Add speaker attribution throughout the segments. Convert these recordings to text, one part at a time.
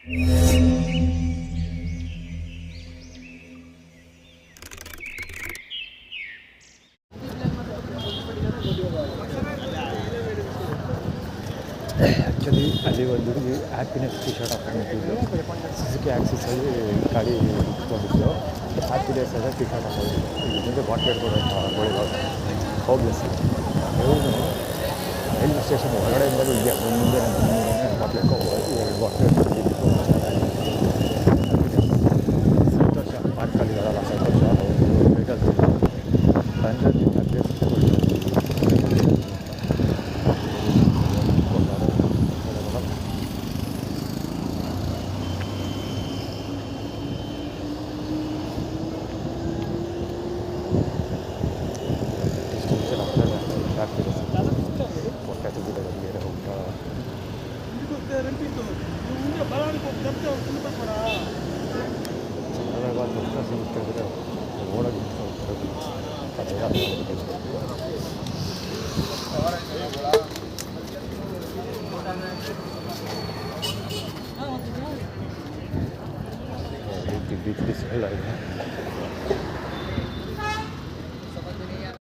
Speaker 1: Actually ಅಲ್ಲಿ ಒಂದು ಹುಡುಗಿ ಹ್ಯಾಪಿನೆಸ್ ಟಿ ಶರ್ಟ್ ಹಾಕೊಂಡಿದ್ದು ಸುಜುಕಿ ಆ್ಯಕ್ಸಿಸಲ್ಲಿ ಗಾಡಿ ಇಟ್ಕೊಂಡಿದ್ದು ಹ್ಯಾಪಿನೆಸ್ ಅದ ಟಿ ಶರ್ಟ್ ಹಾಕೊಂಡಿದ್ದು ಇಲ್ಲಿ ಮುಂದೆ ಬಾಟ್ಲಿ ಇಟ್ಕೊಂಡು ಹೋಗ್ಲೆಸ್ ರೈಲ್ವೆ ಸ್ಟೇಷನ್ ಹೊರಗಡೆಯಿಂದಲೂ ಇದೆ ಮುಂದೆ ಬಾಟ್ಲಿ ಎರಡು ಬಾಟ್ಲಿ ಸಂತೋಷ ಪಾರ್ಕಲ್ಲಿದ್ದಾರಲ್ಲ ಸಂತೋಷ ಬೇಕಾದ್ರು ಅಂದರೆ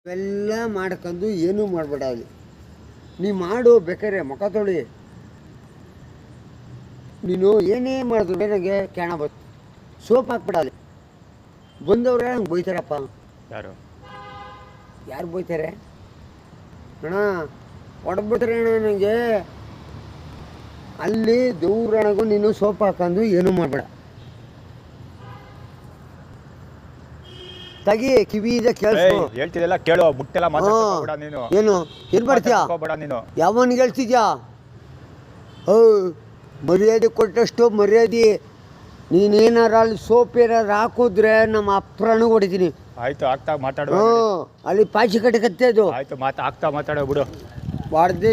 Speaker 2: ಇವೆಲ್ಲ ಮಾಡ್ಕೊಂಡು ಏನೂ ಮಾಡಬೇಡ ಅಲ್ಲಿ. ನೀ ಮಾಡು ಬೇಕಾರೆ ಮುಖ ತೊಳಿ, ನೀನು ಏನೇ ಮಾಡಿದ್ರು ನನಗೆ ಕ್ಯಾಣ ಬತ್ತು. ಸೋಪ್ ಹಾಕ್ಬೇಡ ಅಲ್ಲಿ. ಬಂದವ್ರೆ ನಂಗೆ ಬೈತಾರಪ್ಪ. ಯಾರು ಬೈತಾರೆ ಅಣ್ಣ? ಹೊಡೆದ್ಬಿಡ್ತಾರೆ ಅಣ್ಣ ನನಗೆ. ಅಲ್ಲಿ ದೂರಣಿಗೂ ನೀನು ಸೋಪ್ ಹಾಕೊಂಡು ಏನೂ ಮಾಡಬೇಡ. ತಗಿ ಕಿವಿದ
Speaker 1: ಹೇಳ್ತಿದ್ದೆಲ್ಲ ಕೇಳು, ಮುಟ್ಟೆಲ್ಲ ಮಾತಾಡ್ಬೇಡ ನೀನು.
Speaker 2: ಏನು ಏನ್ ಮಾಡ್ತೀಯಾ?
Speaker 1: ನೀನು
Speaker 2: ಯಾವನಿಗೆ ಹೇಳ್ತಿದ್ಯಾ? ಮರ್ಯಾದೆ ಕೊಟ್ಟಷ್ಟು ಮರ್ಯಾದೆ. ನೀನೇನಾರ ಅಲ್ಲಿ ಸೋಪ್ ಏನಾರು ಹಾಕಿದ್ರೆ ನಮ್ಮ ಅಪ್ರಾಣಿಗೆ ಹೊಡಿತೀನಿ.
Speaker 1: ಆಯ್ತು, ಆಗ್ತಾ ಮಾತಾಡೋ.
Speaker 2: ಅಲ್ಲಿ ಪಾಚಿ ಕಟ್ಟಕತ್ತೆ ಅದು.
Speaker 1: ಆಯ್ತು, ಆಗ್ತಾ ಮಾತಾಡೋ ಬಿಡು.
Speaker 2: ಬಾರ್ದೆ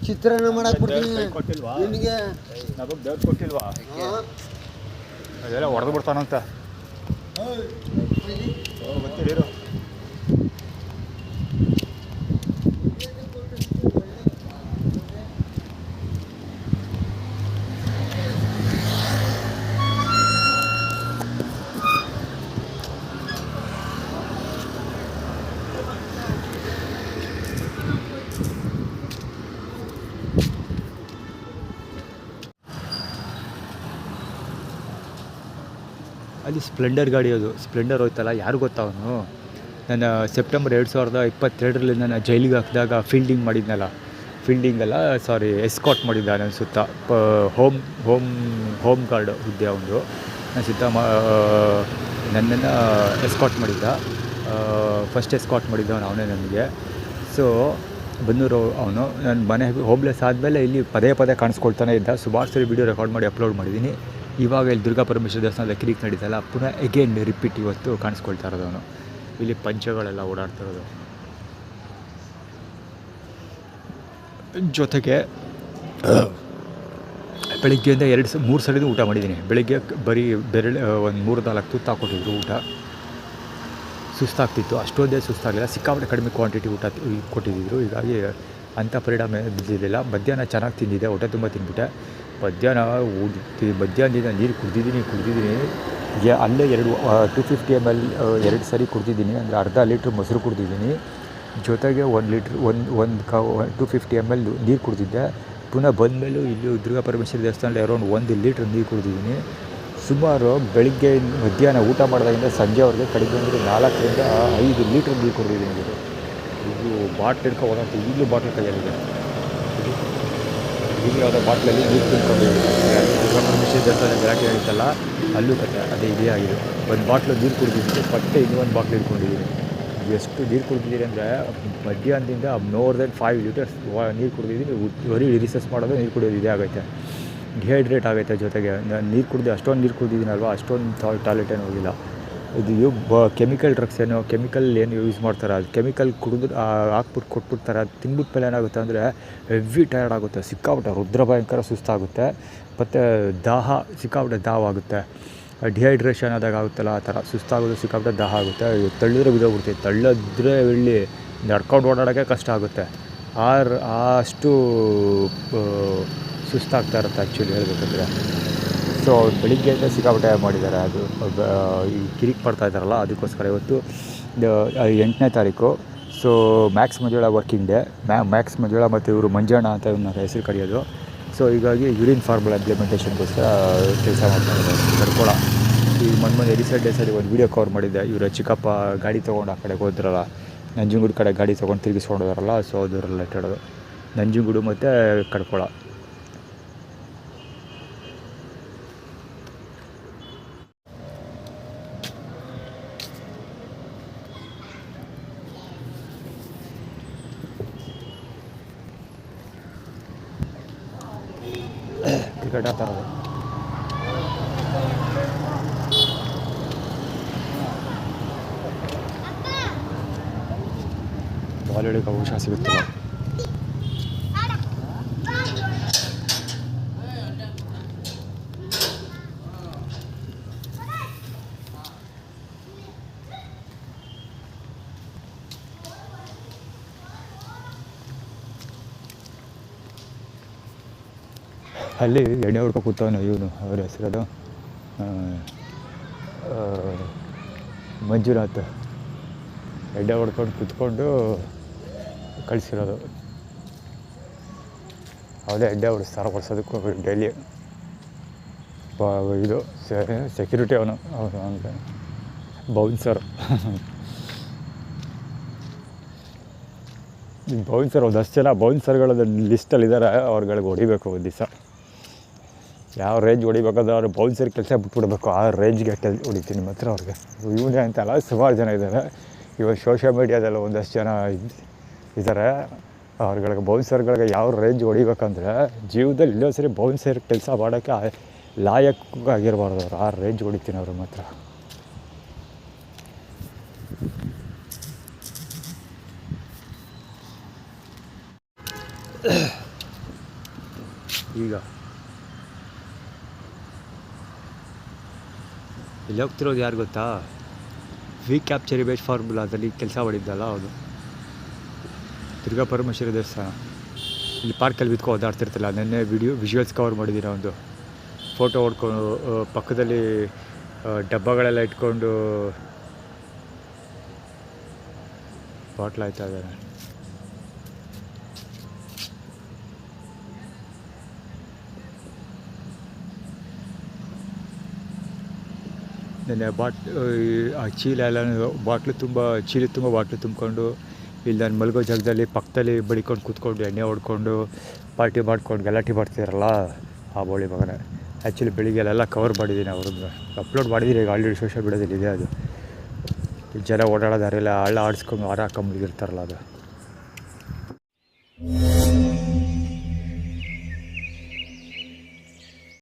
Speaker 2: ಚಿತ್ರಾನ್ನ ಮಾಡಕ್ ಬಿಡ್ತೀನಿ ನಿನಗೆ.
Speaker 1: ನಮಗೆ ದೇವ್ರು ಕೊಟ್ಟಿಲ್ವಾ? ಅದೆಲ್ಲ ಹೊಡೆದು ಬಿಡ್ತಾನಂತ ಗೊತ್ತಿರೋ. ಅಲ್ಲಿ ಸ್ಪ್ಲೆಂಡರ್ ಗಾಡಿ, ಅದು ಸ್ಪ್ಲೆಂಡರ್ ಹೋಯ್ತಲ್ಲ, ಯಾರು ಗೊತ್ತಾ ಅವನು? ನಾನು ಸೆಪ್ಟೆಂಬರ್ 2022ರಲ್ಲಿ ನಾನು ಜೈಲಿಗೆ ಹಾಕಿದಾಗ ಎಸ್ಕಾಟ್ ಮಾಡಿದ್ದ ನನ್ನ ಸುತ್ತ. ಹೋಮ್ ಗಾರ್ಡ್ ಹುದ್ದೆ ಅವನು. ನನ್ನ ಸುತ್ತ ನನ್ನನ್ನು ಎಸ್ಕಾಟ್ ಮಾಡಿದ್ದ. ಫಸ್ಟ್ ಎಸ್ಕಾಟ್ ಮಾಡಿದ್ದವನು ಅವನೇ ನನಗೆ. ಸೊ ಬನ್ನೂರು ಅವನು. ನನ್ನ ಮನೆ ಹೋಮ್ಲೆಸ್ ಆದಮೇಲೆ ಇಲ್ಲಿ ಪದೇ ಕಾಣಿಸ್ಕೊಳ್ತಾನೆ ಇದ್ದ. ಸುಮಾರು ಸರಿ ವೀಡಿಯೋ ರೆಕಾರ್ಡ್ ಮಾಡಿ ಅಪ್ಲೋಡ್ ಮಾಡಿದ್ದೀನಿ. ಇವಾಗ ಇಲ್ಲಿ ದುರ್ಗಾ ಪರಮೇಶ್ವರ ದೇವಸ್ಥಾನದ ಕಿರಿಕ್ ನಡೀತಲ್ಲ, ಪುನಃ ಎಗೇನ್ ರಿಪೀಟ್ ಇವತ್ತು ಕಾಣಿಸ್ಕೊಳ್ತಾ ಇರೋದವನು. ಇಲ್ಲಿ ಪಂಚಗಳೆಲ್ಲ ಓಡಾಡ್ತಾ ಇರೋದು. ಜೊತೆಗೆ ಬೆಳಿಗ್ಗೆಯಿಂದ 3 ಸಲ ಊಟ ಮಾಡಿದ್ದೀನಿ. ಬೆಳಿಗ್ಗೆ ಬರೀ ಒಂದು 3-4 ತುತ್ತು ಹಾಕ್ಕೊಟ್ಟಿದ್ರು ಊಟ. ಸುಸ್ತಾಗ್ತಿತ್ತು. ಅಷ್ಟೊಂದೇ ಸುಸ್ತಾಗಲಿಲ್ಲ, ಸಿಕ್ಕಾಪಟ್ಟೆ ಕಡಿಮೆ ಕ್ವಾಂಟಿಟಿ ಊಟ ಕೊಟ್ಟಿದ್ದರು. ಹೀಗಾಗಿ ಅಂಥ ಪರಿಣಾಮ ಬಿದ್ದಿರಲಿಲ್ಲ. ಮಧ್ಯಾಹ್ನ ಚೆನ್ನಾಗಿ ತಿಂದಿದ್ದೆ, ಹೊಟ್ಟೆ ತುಂಬ ತಿಂದ್ಬಿಟ್ಟೆ. ಮಧ್ಯಾಹ್ನದಿಂದ ನೀರು ಕುಡಿದಿದ್ದೀನಿ. ಅಲ್ಲೇ 250 ml 2 ಸರಿ ಕುಡಿದಿದ್ದೀನಿ. ಅಂದರೆ ಅರ್ಧ ಲೀಟ್ರ್ ಮೊಸರು ಕುಡಿದಿದ್ದೀನಿ. ಜೊತೆಗೆ 1 ಲೀಟ್ರ್ 250 ml ನೀರು ಕುಡಿದಿದ್ದೆ. ಪುನಃ ಬಂದಮೇಲೂ ಇಲ್ಲಿ ದುರ್ಗಾ ಪರಮೇಶ್ವರ ದೇವಸ್ಥಾನದಲ್ಲಿ ಅರೌಂಡ್ 1 ಲೀಟ್ರ್ ನೀರು ಕುಡಿದಿದ್ದೀನಿ. ಸುಮಾರು ಬೆಳಿಗ್ಗೆ ಮಧ್ಯಾಹ್ನ ಊಟ ಮಾಡಿದಾಗಿಂದ ಸಂಜೆವರೆಗೆ ಕಡಿಮೆ ಅಂದರೆ 4ರಿಂದ 5 ಲೀಟ್ರ್ ನೀರು ಕುಡಿದಿದ್ದೀನಿ. ಇದು ಬಾಟ್ಲ್ ಹಿಡ್ಕೊ ಹೋದಂತೆ ಈಗಲೂ ಬಾಟ್ಲ್ ಕೈಯಲ್ಲಿದೆ. ಈಗ ಯಾವುದೋ ಬಾಟ್ಲಲ್ಲಿ ನೀರು ತಿಳ್ಕೊಂಡಿದ್ದೀನಿ. ದುರ್ಗಾ ಪರಮೇಶ್ವರ ದೇವಸ್ಥಾನ ಗಲಾಟೆ ಹೇಳ್ತಲ್ಲ, ಅಲ್ಲೂ ಕತೆ ಅದೇ ಇದೇ ಆಗಿದೆ. ಒಂದು ಬಾಟ್ಲು ನೀರು ಕುಡಿದಿದ್ದೀನಿ, ಮತ್ತೆ ಇನ್ನೊಂದು ಬಾಟ್ಲು ಹಿಡ್ಕೊಂಡಿದ್ದೀನಿ. ಎಷ್ಟು ನೀರು ಕುಡಿದಿದ್ದೀನಿ ಅಂದರೆ ಮಧ್ಯಾಹ್ನದಿಂದ ಮೋರ್ ದೆನ್ 5 ಲೀಟರ್ಸ್ ನೀರು ಕುಡಿದಿದ್ದೀನಿ. ಬರೀ ರಿಸರ್ಚ್ ಮಾಡೋದು ನೀರು ಕುಡಿಯೋದು ಇದೇ ಆಗೈತೆ. ಡಿಹೈಡ್ರೇಟ್ ಆಗೈತೆ. ಜೊತೆಗೆ ನಾನು ನೀರು ಕುಡಿದು ಅಷ್ಟೊಂದು ನೀರು ಕುಡಿದಿದ್ದೀನಲ್ವ, ಅಷ್ಟೊಂದು ಟಾಯ್ಲೆಟ್ ಏನು ಹೋಗಿಲ್ಲ. ಇದು ಕೆಮಿಕಲ್ ಡ್ರಗ್ಸ್ ಕೆಮಿಕಲ್ ಏನು ಯೂಸ್ ಮಾಡ್ತಾರೆ, ಅದು ಕೆಮಿಕಲ್ ಕುಡಿದು ಹಾಕ್ಬಿಟ್ಟು ಕೊಟ್ಬಿಡ್ತಾರೆ. ಅದು ತಿಂದ್ಬಿಟ್ಟು ಮೇಲೆ ಏನಾಗುತ್ತೆ ಅಂದರೆ ಹೆವಿ ಟಯರ್ಡ್ ಆಗುತ್ತೆ, ಸಿಕ್ಕಾಬಿಟ್ಟೆ ರುದ್ರ ಭಯಂಕರ ಸುಸ್ತಾಗುತ್ತೆ, ಮತ್ತು ಸಿಕ್ಕಾಬಿಟ್ಟೆ ದಾವಾಗುತ್ತೆ. ಡಿಹೈಡ್ರೇಷನ್ ಆದಾಗ ಆಗುತ್ತಲ್ಲ ಆ ಥರ ಸುಸ್ತಾಗೋದು, ಸಿಕ್ಕಾಬಿಟ್ಟೆ ದಾಹ ಆಗುತ್ತೆ. ತಳ್ಳಿದ್ರೆ ಬಿದ್ದೋಗ್ಬಿಡ್ತೀವಿ. ತಳ್ಳಿದ್ರೆ ಇಲ್ಲಿ ನಡ್ಕೊಂಡು ಓಡಾಡೋಕ್ಕೆ ಕಷ್ಟ ಆಗುತ್ತೆ. ಅಷ್ಟು ಸುಸ್ತಾಗ್ತಾ ಇರುತ್ತೆ ಆ್ಯಕ್ಚುಲಿ ಹೇಳ್ಬೇಕಂದ್ರೆ. ಸೊ ಅವ್ರು ಬೆಳಿಗ್ಗೆಯಿಂದ ಸಿಕ್ಕಾಪಟ್ಟೆ ಮಾಡಿದ್ದಾರೆ. ಅದು ಈ ಕಿರಿಕ್ ಬರ್ತಾ ಇದ್ದಾರಲ್ಲ, ಅದಕ್ಕೋಸ್ಕರ ಇವತ್ತು 8ನೇ ತಾರೀಕು. So Max Manjula working day. Max Manjula ಮತ್ತು ಇವರು ಮಂಜಣ್ಣ ಅಂತ ಇವ್ರನ್ನ ಹೆಸರು ಕರೆಯೋದು. ಸೊ ಹೀಗಾಗಿ ಯೂರಿನ್ ಫಾರ್ಮುಲಾ ಇಂಪ್ಲಿಮೆಂಟೇಷನ್ಗೋಸ್ಕರ ಕೆಲಸ ಮಾಡ್ತಾಯಿದ್ದಾರೆ ಕಡ್ಕೊಳ. ಈ ಮೊನ್ನೆ ರೀಸೆಂಟ್ ಡೇಸಲ್ಲಿ ಒಂದು ವೀಡಿಯೋ ಕವರ್ ಮಾಡಿದ್ದೆ. ಇವರ ಚಿಕ್ಕಪ್ಪ ಗಾಡಿ ತೊಗೊಂಡು ಆ ಕಡೆಗೆ ಹೋದ್ರಲ್ಲ, ನಂಜನಗೂಡು ಕಡೆ ಗಾಡಿ ತೊಗೊಂಡು ತಿರುಗಿಸ್ಕೊಂಡು ಹೋದಾರಲ್ಲ. ಸೊ ಅದು ರಿಲೇಟೆಡ್ ನಂಜನಗೂಡು ಮತ್ತು ಕಡ್ಕೊಳ. ಕ್ರಿಕೆಟ್ ಆಡ್ತಾ ಇರೋದು. ಬಾಲ್ ಹಿಡಿಯೋಕೆ ಅವಕಾಶ ಸಿಗುತ್ತಿಲ್ಲ. ಅಲ್ಲಿ ಎಣ್ಣೆ ಹೊಡ್ಕೊ ಕೂತವನು ಇವನು, ಅವ್ರ ಹೆಸರದು ಮಂಜುನಾಥ್. ಎಣ್ಣೆ ಹೊಡ್ಕೊಂಡು ಕೂತ್ಕೊಂಡು ಕಳಿಸಿರೋದು. ಅವನೇ ಎಣ್ಣೆ ಹೊಡಿಸ್ತಾರ ಡೈಲಿ. ಇದು ಸೆಕ್ಯೂರಿಟಿ ಅವನು ಅಂದರೆ ಬೌನ್ಸರ್. ಬೌನ್ಸರ್ ಒಂದಷ್ಟು ಜನ ಬೌನ್ಸರ್ಗಳದ್ದು ಲಿಸ್ಟಲ್ಲಿದ್ದಾರೆ. ಅವ್ರುಗಳಿಗೆ ಹೊಡಿಬೇಕು ಒಂದು ದಿವಸ. ಯಾವ ರೇಂಜ್ ಹೊಡಿಬೇಕಾದ್ರೆ ಅವ್ರು ಬೌನ್ಸರ್ ಕೆಲಸ ಬಿಟ್ಬಿಡ್ಬೇಕು. ಆ ರೇಂಜ್ಗೆ ಹೊಡಿತೀನಿ ಮಾತ್ರ ಅವ್ರಿಗೆ. ಇವನೇ ಅಂತಲ್ಲ, ಸುಮಾರು ಜನ ಇದ್ದಾರೆ. ಇವಾಗ ಸೋಷಿಯಲ್ ಮೀಡಿಯಾದಲ್ಲ ಒಂದಷ್ಟು ಜನ ಇದ್ದಾರೆ. ಅವ್ರುಗಳಿಗೆ ಬೌನ್ಸರ್ಗಳಿಗೆ ಯಾವ ರೇಂಜ್ ಹೊಡಿಬೇಕಂದ್ರೆ ಜೀವದಲ್ಲಿ ಇಲ್ಲೋ ಸರಿ ಬೌನ್ಸರ್ ಕೆಲಸ ಮಾಡೋಕ್ಕೆ ಲಾಯಕ್ಕಾಗಿರಬಾರ್ದು ಅವ್ರು. ಆ ರೇಂಜ್ ಹೊಡಿತೀನಿ ಅವ್ರ ಮಾತ್ರ. ಈಗ ಇಲ್ಲಿ ಹೋಗ್ತಿರೋದು ಯಾರು ಗೊತ್ತಾ? ವಿ ಕ್ಯಾಪ್ಚರ್ ಇಮೇಜ್ ಫಾರ್ಮುಲಾದಲ್ಲಿ ಕೆಲಸ ಮಾಡಿದ್ದಲ್ಲ ಅವನು. ದುರ್ಗಾ ಪರಮೇಶ್ವರಿ ದೇವಸ್ಥಾನ. ಇಲ್ಲಿ ಪಾರ್ಕಲ್ಲಿ ಬಿತ್ಕೊ ಓದಾಡ್ತಿರ್ತಿಲ್ಲ. ನೆನ್ನೆ ವಿಜುವಲ್ಸ್ ಕವರ್ ಮಾಡಿದ್ದೀನಿ. ಒಂದು ಫೋಟೋ ಹೊಡ್ಕೊಂಡು ಪಕ್ಕದಲ್ಲಿ ಡಬ್ಬಗಳೆಲ್ಲ ಇಟ್ಕೊಂಡು ಬಾಟ್ಲ್ ಆಯ್ತಾ ಇದ್ದಾರೆ. ನೆನ್ನೆ ಆ ಚೀಲ ಎಲ್ಲ ಬಾಟ್ಲು ತುಂಬ ಬಾಟ್ಲು ತುಂಬಿಕೊಂಡು ಇಲ್ಲಿ ನಾನು ಮಲಗೋ ಜಾಗದಲ್ಲಿ ಪಕ್ಕದಲ್ಲಿ ಬಡಿಕೊಂಡು ಕೂತ್ಕೊಂಡು ಎಣ್ಣೆ ಹೊಡ್ಕೊಂಡು ಪಾರ್ಟಿ ಮಾಡ್ಕೊಂಡು ಗಲಾಟೆ ಮಾಡ್ತಿದ್ದಾರಲ್ಲ, ಆ ಬೋಳಿ ಮಗನೇ. ಆ್ಯಕ್ಚುಲಿ ಬೆಳಿಗ್ಗೆಲ್ಲ ಕವರ್ ಮಾಡಿದ್ದೀನಿ. ಅವ್ರದ್ದು ಅಪ್ಲೋಡ್ ಮಾಡಿದ್ದೀನಿ. ಈಗ ಆಲ್ರೆಡಿ ಸೋಷಿಯಲ್ ಮೀಡಿಯಾದಲ್ಲಿ ಇದೆ. ಅದು ಜನ ಓಡಾಡೋದಾರೆಲ್ಲ ಹಳ್ಳ ಆಡಿಸ್ಕೊಂಡು ಹಾರ ಹಾಕೊಂಬಿಟ್ಟಿರ್ತಾರಲ್ಲ ಅದು.